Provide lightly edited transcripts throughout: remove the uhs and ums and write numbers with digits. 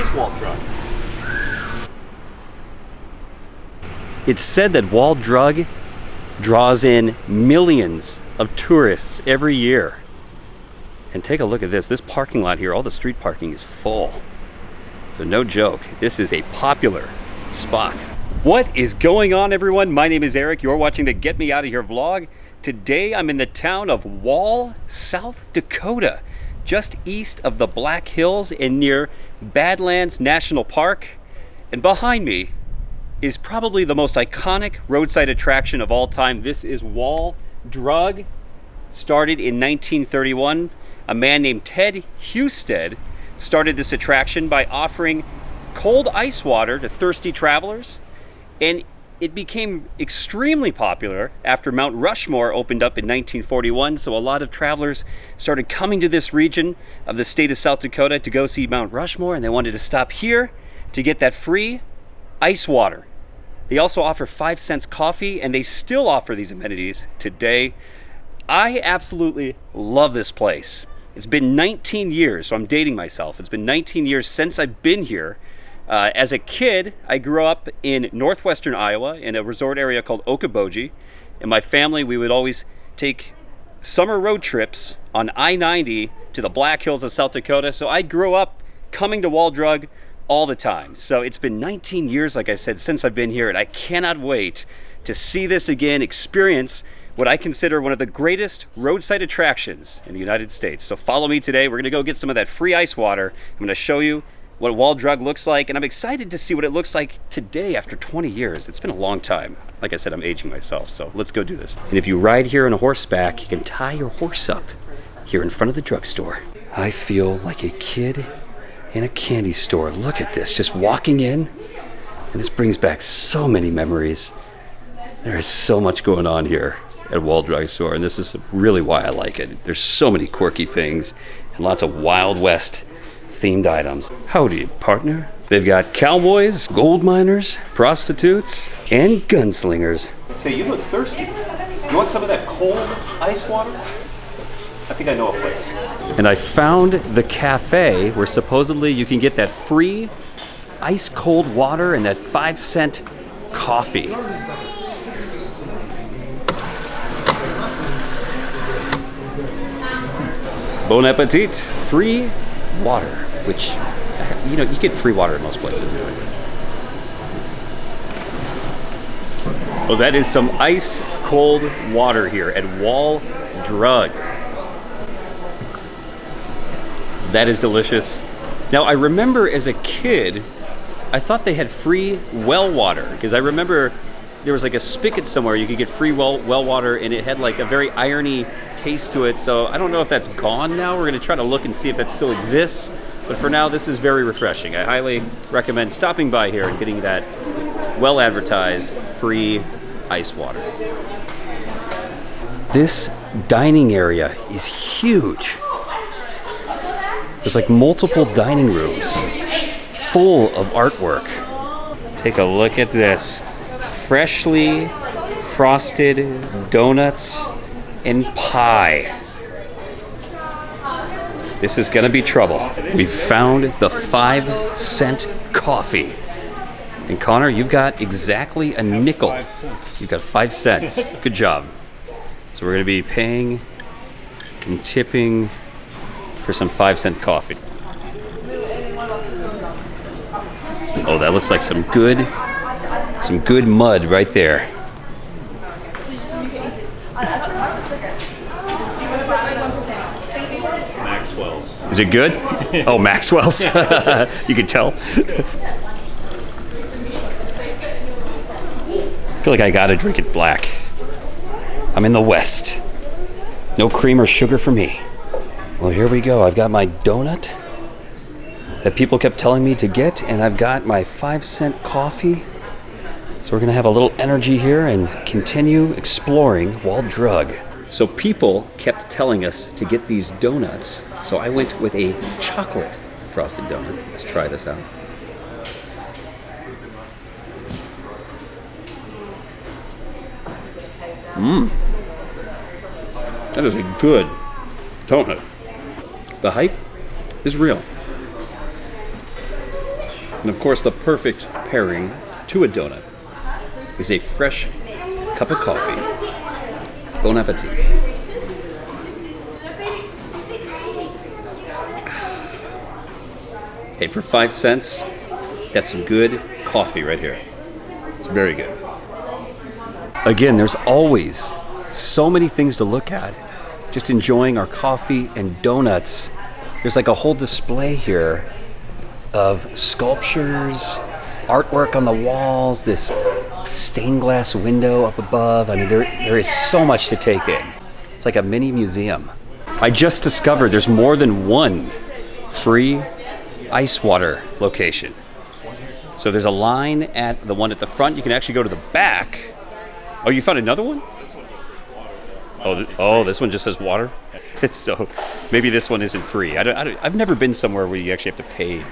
is Wall Drug? It's said that Wall Drug draws in millions of tourists every year. And take a look at this. This parking lot here, all the street parking is full. So no joke, this is a popular spot. What is going on, everyone? My name is Eric. You're watching the Get Me Out of Here vlog. Today I'm in the town of Wall, South Dakota, just east of the Black Hills and near Badlands National Park. And behind me is probably the most iconic roadside attraction of all time. This is Wall Drug. Started in 1931. A man named Ted Husted started this attraction by offering cold ice water to thirsty travelers. And it became extremely popular after Mount Rushmore opened up in 1941. So a lot of travelers started coming to this region of the state of South Dakota to go see Mount Rushmore, and they wanted to stop here to get that free ice water. They also offer 5 cents coffee, and they still offer these amenities today. I absolutely love this place. It's been 19 years, so I'm dating myself. It's been 19 years since I've been here. As a kid, I grew up in northwestern Iowa in a resort area called Okoboji. And my family, we would always take summer road trips on I-90 to the Black Hills of South Dakota. So I grew up coming to Wall Drug all the time. So it's been 19 years, like I said, since I've been here, and I cannot wait to see this again, experience what I consider one of the greatest roadside attractions in the United States. So follow me today. We're gonna go get some of that free ice water. I'm gonna show you what Wall Drug looks like, and I'm excited to see what it looks like today after 20 years. It's been a long time. Like I said, I'm aging myself, so let's go do this. And if you ride here on a horseback, you can tie your horse up here in front of the drugstore. I feel like a kid in a candy store. Look at this, just walking in, and this brings back so many memories. There is so much going on here at Wall Drug Store, and this is really why I like it. There's so many quirky things and lots of Wild West themed items. Howdy, partner. They've got cowboys, gold miners, prostitutes, and gunslingers. Say, you look thirsty. You want some of that cold ice water? I think I know a place. And I found the cafe where supposedly you can get that free ice cold water and that 5 cent coffee. Bon appetit. Free water, which, you know, you get free water in most places. Well, that is some ice cold water here at Wall Drug. That is delicious. Now, I remember as a kid, I thought they had free well water, because I remember there was like a spigot somewhere you could get free well water, and it had like a very irony taste to it. So I don't know if that's gone now. We're gonna try to look and see if that still exists. But for now, this is very refreshing. I highly recommend stopping by here and getting that well-advertised free ice water. This dining area is huge. There's like multiple dining rooms full of artwork. Take a look at this. Freshly frosted donuts and pie. This is gonna be trouble. We found the 5 cent coffee. And Connor, you've got exactly a nickel. You've got 5 cents. Good job. So we're gonna be paying and tipping for some 5 cent coffee. Oh, that looks like some good mud right there. Maxwell's. Is it good? Oh, Maxwell's. You can tell. I feel like I gotta drink it black. I'm in the West. No cream or sugar for me. Well, here we go. I've got my donut that people kept telling me to get, and I've got my 5 cent coffee. So we're gonna have a little energy here and continue exploring Wall Drug. So people kept telling us to get these donuts, so I went with a chocolate frosted donut. Let's try this out. That is a good donut. The hype is real. And of course, the perfect pairing to a donut is a fresh cup of coffee. Bon appetit. Hey, for 5 cents, that's some good coffee right here. It's very good. Again, there's always so many things to look at. Just enjoying our coffee and donuts. There's like a whole display here of sculptures, artwork on the walls, this stained glass window up above. I mean, there is so much to take in. It's like a mini museum. I just discovered there's more than one free ice water location. So there's a line at the one at the front. You can actually go to the back. Oh, you found another one? Oh, this one just says water. So maybe this one isn't free. I've never been somewhere where you actually have to pay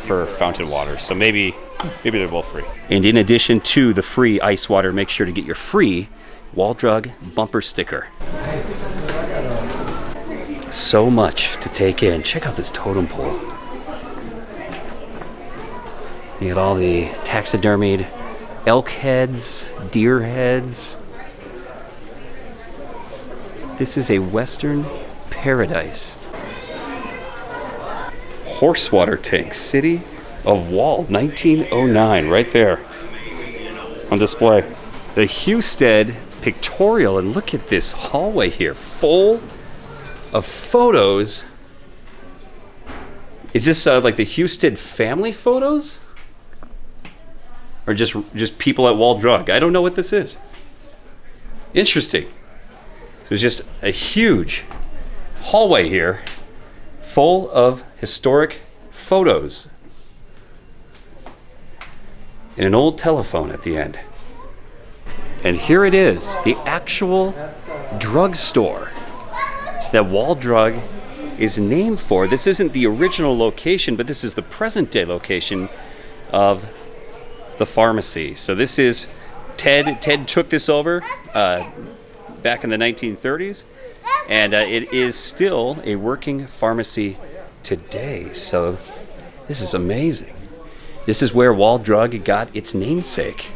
for fountain water. So maybe they're both free. And in addition to the free ice water, make sure to get your free Wall Drug bumper sticker. So much to take in. Check out this totem pole. You got all the taxidermied elk heads, deer heads. This is a Western paradise. Horse water tank, City of Wall, 1909, right there on display. The Husted pictorial, and look at this hallway here, full of photos. Is this like the Husted family photos? Or just people at Wall Drug? I don't know what this is. Interesting. So it's just a huge hallway here full of historic photos. And an old telephone at the end. And here it is, the actual drugstore that Wall Drug is named for. This isn't the original location, but this is the present day location of the pharmacy. So this is Ted took this over back in the 1930s, and it is still a working pharmacy today. So this is amazing. This is where Wall Drug got its namesake.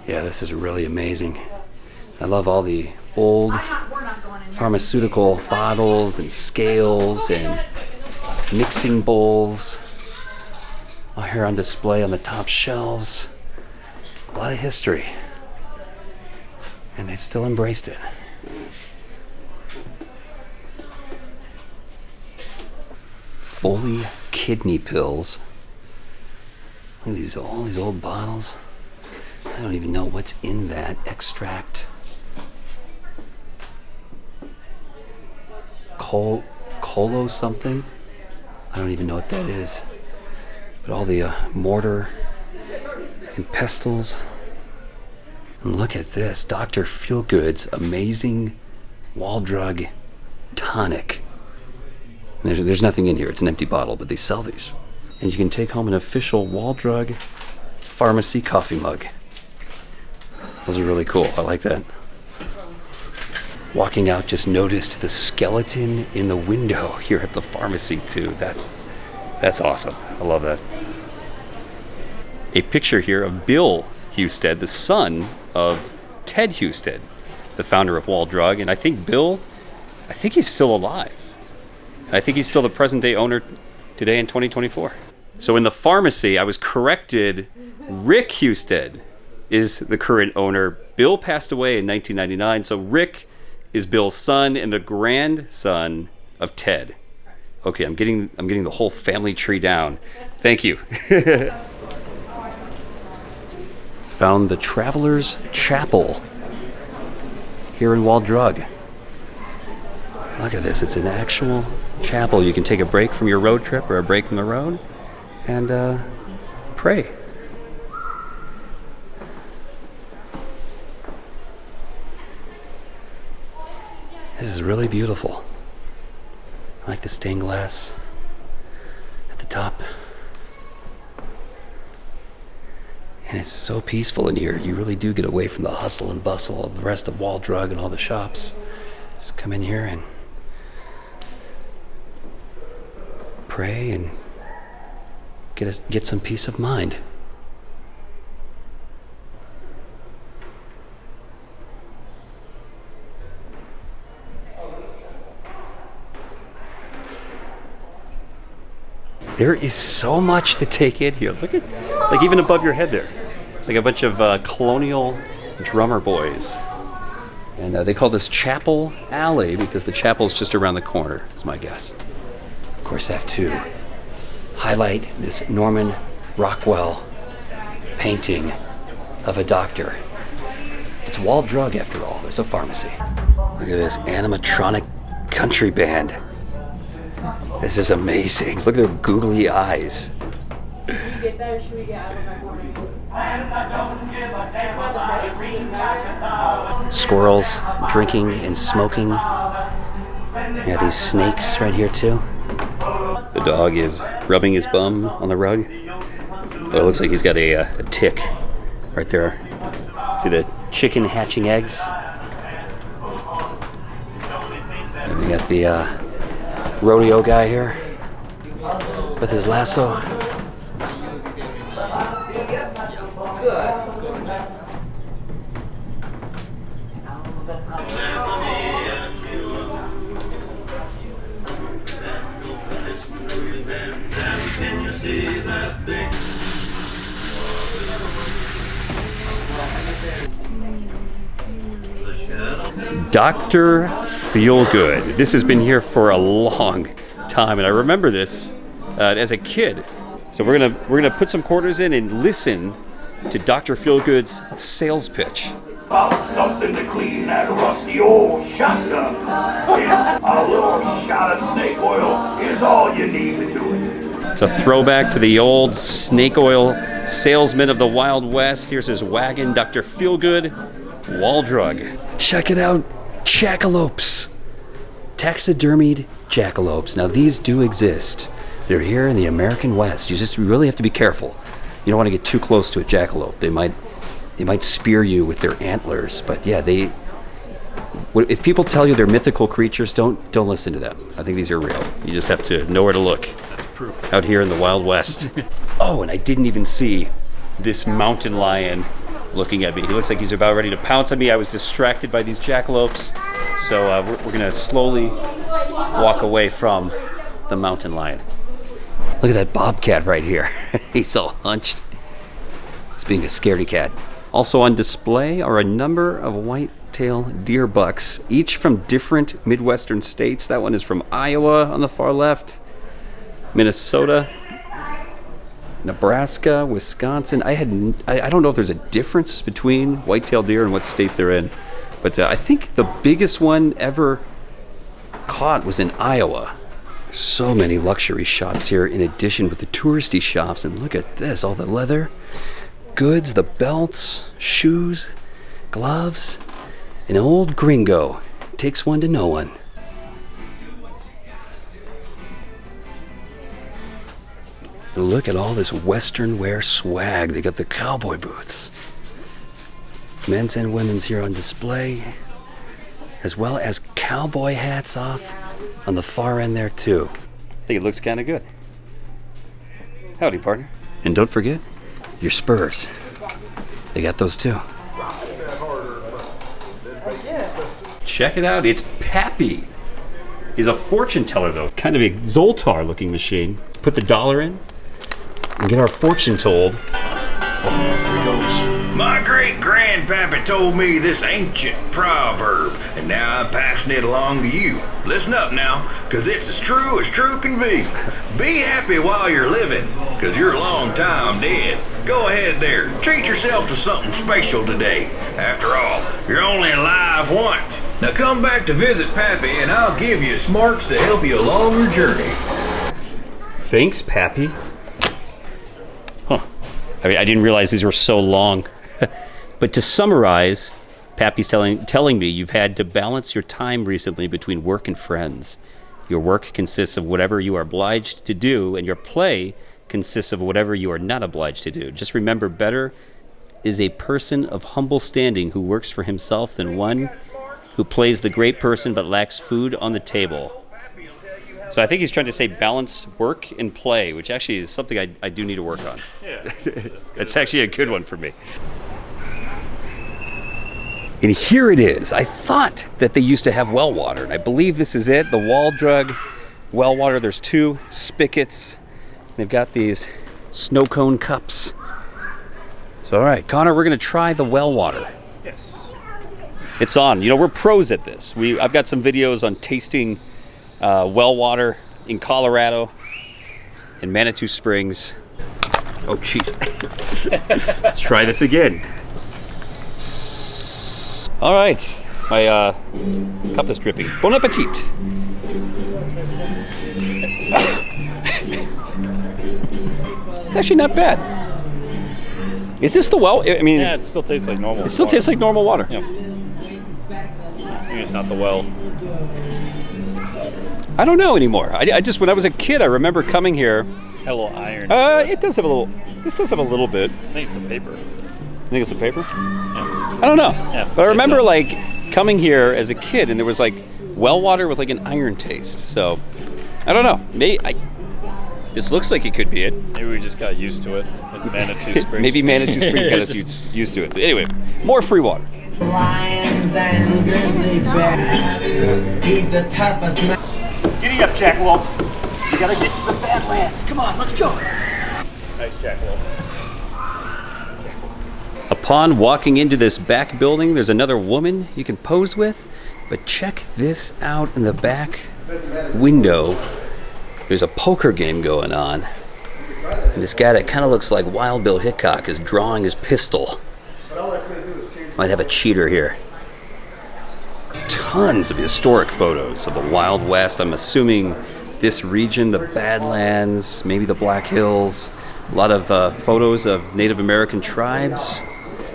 Yeah, this is really amazing. I love all the old pharmaceutical bottles and scales and mixing bowls. All here on display on the top shelves. A lot of history. And they've still embraced it. Foley kidney pills. Look at all these old bottles. I don't even know what's in that extract. Colo something? I don't even know what that is. But all the mortar and pestles. And look at this, Dr. Feelgood's amazing Wall Drug tonic. There's nothing in here, it's an empty bottle, but they sell these. And you can take home an official Wall Drug pharmacy coffee mug. Those are really cool, I like that. Walking out, just noticed the skeleton in the window here at the pharmacy too. That's awesome, I love that. A picture here of Bill Husted, the son of Ted Husted, the founder of Wall Drug. And I think he's still alive. I think he's still the present day owner today in 2024. So in the pharmacy, I was corrected. Rick Husted is the current owner. Bill passed away in 1999. So Rick is Bill's son and the grandson of Ted. Okay, I'm getting the whole family tree down. Thank you. Found the Traveler's Chapel here in Wall Drug. Look at this, it's an actual chapel. You can take a break from your road trip or a break from the road and pray. This is really beautiful. I like the stained glass at the top. And it's so peaceful in here. You really do get away from the hustle and bustle of the rest of Wall Drug and all the shops. Just come in here and pray and get some peace of mind. There is so much to take in here. Look at, like even above your head there. It's like a bunch of colonial drummer boys. And they call this Chapel Alley because the chapel's just around the corner, is my guess. Of course, I have to highlight this Norman Rockwell painting of a doctor. It's Wall Drug after all. There's a pharmacy. Look at this animatronic country band. This is amazing. Look at their googly eyes. Should we get that or should we get out of our corner? Squirrels drinking and smoking. You got these snakes right here too. The dog is rubbing his bum on the rug. Oh, it looks like he's got a tick right there. See the chicken hatching eggs? And we got the rodeo guy here with his lasso. Dr. Feelgood. This has been here for a long time, and I remember this as a kid. So we're gonna put some quarters in and listen to Dr. Feelgood's sales pitch. Something to clean that rusty old shotgun. A little shot of snake oil is all you need to do it. It's a throwback to the old snake oil salesman of the Wild West. Here's his wagon, Dr. Feelgood, Wall Drug. Check it out, jackalopes. Taxidermied jackalopes. Now these do exist. They're here in the American West. You really have to be careful. You don't want to get too close to a jackalope. They might spear you with their antlers. But yeah, if people tell you they're mythical creatures, don't listen to them. I think these are real. You just have to know where to look. That's proof. Out here in the Wild West. Oh, and I didn't even see this mountain lion looking at me. He looks like he's about ready to pounce on me. I was distracted by these jackalopes. So we're gonna slowly walk away from the mountain lion. Look at that bobcat right here. He's all hunched. He's being a scaredy cat. Also on display are a number of white-tail deer bucks, each from different Midwestern states. That one is from Iowa on the far left, Minnesota, Nebraska, Wisconsin. I don't know if there's a difference between white-tailed deer and what state they're in, but I think the biggest one ever caught was in Iowa. So many luxury shops here in addition with the touristy shops, and look at this, all the leather goods, the belts, shoes, gloves. An old gringo. Takes one to know one. Look at all this Western wear swag. They got the cowboy boots. Men's and women's here on display, as well as cowboy hats off on the far end there too. I think it looks kind of good. Howdy, partner. And don't forget your spurs. They got those too. Check it out, it's Pappy. He's a fortune teller though, kind of a Zoltar looking machine. Put the dollar in and get our fortune told. Oh, here he goes. My great-grandpappy told me this ancient proverb, and now I'm passing it along to you. Listen up now, because it's as true can be. Be happy while you're living, because you're a long time dead. Go ahead there, treat yourself to something special today. After all, you're only alive once. Now come back to visit Pappy, and I'll give you smarts to help you along your journey. Thanks, Pappy. Huh. I mean, I didn't realize these were so long. But to summarize, Pappy's telling me you've had to balance your time recently between work and friends. Your work consists of whatever you are obliged to do, and your play consists of whatever you are not obliged to do. Just remember, better is a person of humble standing who works for himself than one who plays the great person but lacks food on the table. So I think he's trying to say balance work and play, which actually is something I do need to work on. Yeah. It's actually a good one for me. And here it is. I thought that they used to have well water, and I believe this is it, the Wall Drug well water. There's 2 spigots. They've got these snow cone cups. So all right, Connor, we're gonna try the well water. Yes. It's on. You know, we're pros at this. I've got some videos on tasting well water in Colorado, in Manitou Springs. Oh, jeez. Let's try this again. All right, my cup is dripping. Bon appetit. It's actually not bad. Is this the well? I mean, Yeah, it still tastes like normal. it still tastes like normal water. Yeah. Maybe it's not the well. I don't know anymore. I just, when I was a kid, I remember coming here. Had a little iron. To It does have a little. This does have a little bit. I think it's the paper. You think it's the paper? Yeah. I don't know. Yeah, But I remember it's like coming here as a kid, and there was like well water with like an iron taste. So I don't know. This looks like it could be it. Maybe we just got used to it with Manitou Springs. Maybe Manitou Springs got us used to it. So anyway, more free water. Lions and grizzly bear. He's the toughest man. Giddy up, Jackalope. You gotta get to the Badlands. Come on, let's go. Nice jackalope. Upon walking into this back building, there's another woman you can pose with, but check this out in the back window. There's a poker game going on. And this guy that kind of looks like Wild Bill Hickok is drawing his pistol. Might have a cheater here. Tons of historic photos of the Wild West. I'm assuming this region, the Badlands, maybe the Black Hills. A lot of photos of Native American tribes.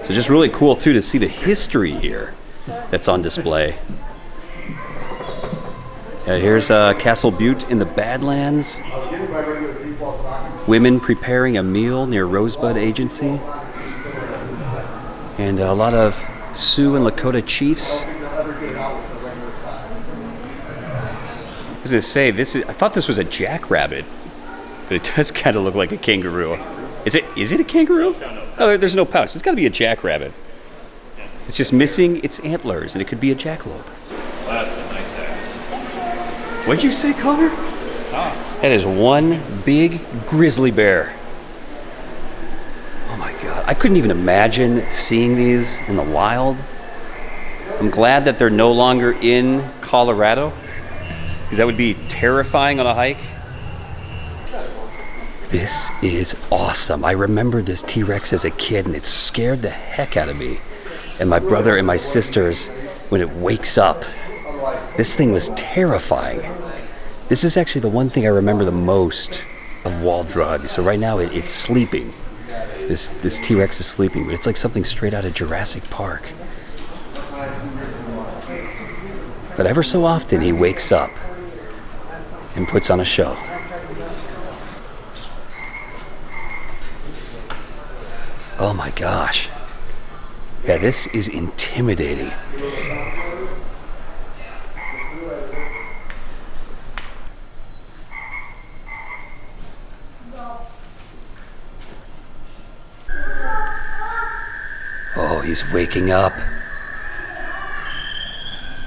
So just really cool too to see the history here that's on display. Here's Castle Butte in the Badlands. Women preparing a meal near Rosebud Agency. And a lot of Sioux and Lakota chiefs. I was gonna say, I thought this was a jackrabbit, but it does kind of look like a kangaroo. Is it a kangaroo? Oh, there's no pouch. It's gotta be a jackrabbit. It's just missing its antlers, and it could be a jackalope. That's a nice ass. What'd you say, Connor? Ah. That is one big grizzly bear. Oh my God, I couldn't even imagine seeing these in the wild. I'm glad that they're no longer in Colorado, because that would be terrifying on a hike. This is awesome. I remember this T-Rex as a kid, and it scared the heck out of me and my brother and my sisters when it wakes up. This thing was terrifying. This is actually the one thing I remember the most of Wall Drug. So right now it's sleeping. This T-Rex is sleeping, but it's like something straight out of Jurassic Park. But ever so often he wakes up and puts on a show. Oh my gosh. Yeah, this is intimidating. Oh, he's waking up.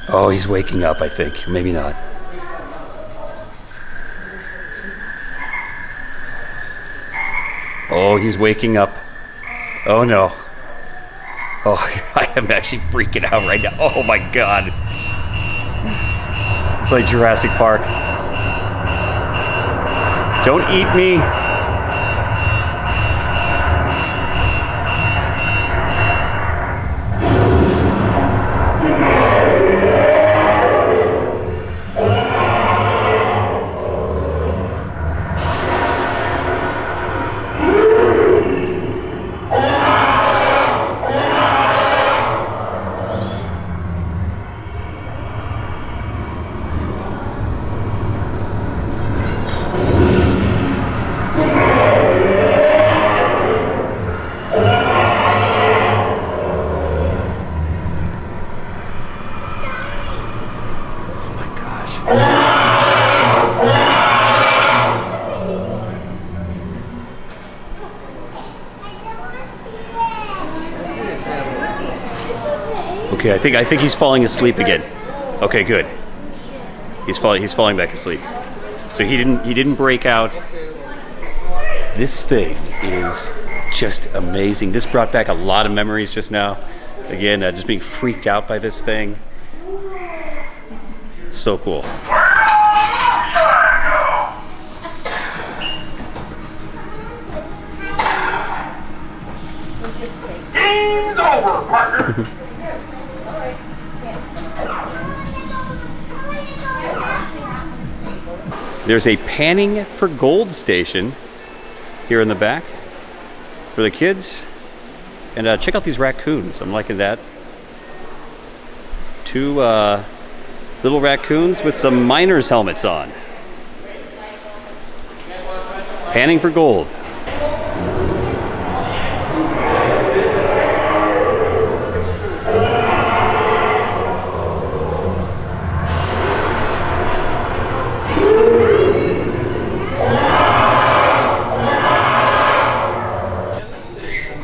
Oh, he's waking up, I think. Maybe not. Oh, he's waking up. Oh no. Oh, I am actually freaking out right now. Oh my God. It's like Jurassic Park. Don't eat me. Okay, I think he's falling asleep again. Okay, good. He's falling back asleep. So he didn't break out. This thing is just amazing. This brought back a lot of memories just now. Again, just being freaked out by this thing. So cool. Game's over, partner. There's a panning for gold station here in the back for the kids. And check out these raccoons. I'm liking that. Two little raccoons with some miners' helmets on. Panning for gold.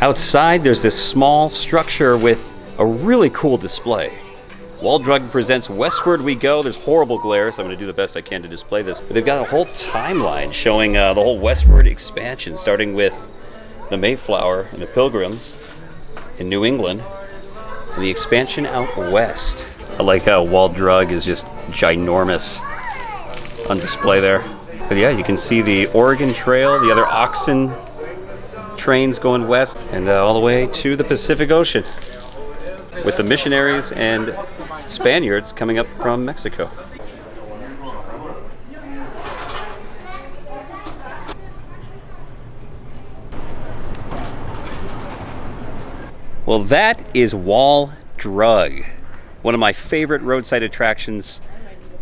Outside, there's this small structure with a really cool display. Wall Drug presents Westward We Go. There's horrible glare, so I'm going to do the best I can to display this. But they've got a whole timeline showing the whole westward expansion, starting with the Mayflower and the Pilgrims in New England, and the expansion out west. I like how Wall Drug is just ginormous on display there. But yeah, you can see the Oregon Trail, the other oxen trains going west, and all the way to the Pacific Ocean, with the missionaries and Spaniards coming up from Mexico. Well, that is Wall Drug, one of my favorite roadside attractions.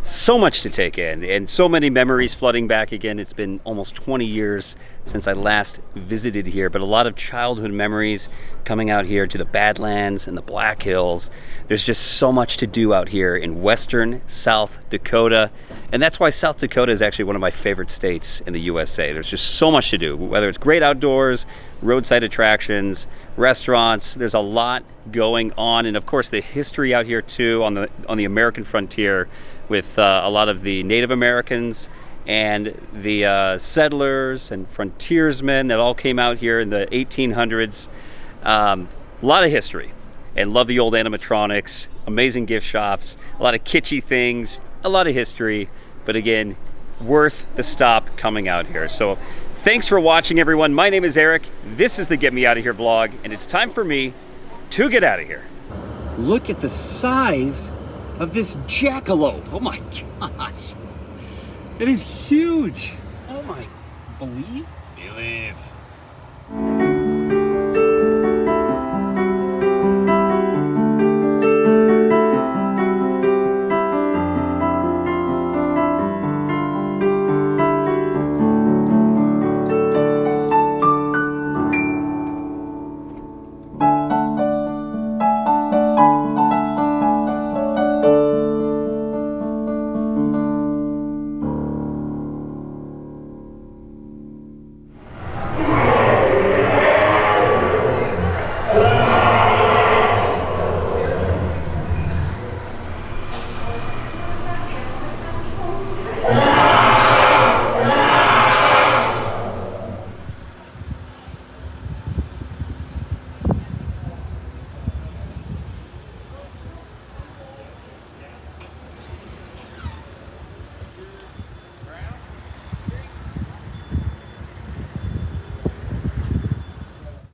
So much to take in, and so many memories flooding back again. It's been almost 20 years since I last visited here, but a lot of childhood memories coming out here to the Badlands and the Black Hills. There's just so much to do out here in western South Dakota, and that's why South Dakota is actually one of my favorite states in the USA. There's just so much to do, whether it's great outdoors, roadside attractions, restaurants. There's a lot going on, and of course the history out here too on the American frontier, with a lot of the Native Americans and the settlers and frontiersmen that all came out here in the 1800s. A lot of history, and love the old animatronics, amazing gift shops, a lot of kitschy things, a lot of history, but again, worth the stop coming out here. So thanks for watching, everyone. My name is Eric. This is the Get Me Out of Here vlog, and it's time for me to get out of here. Look at the size of this jackalope. Oh my gosh. It is huge. Oh my, believe?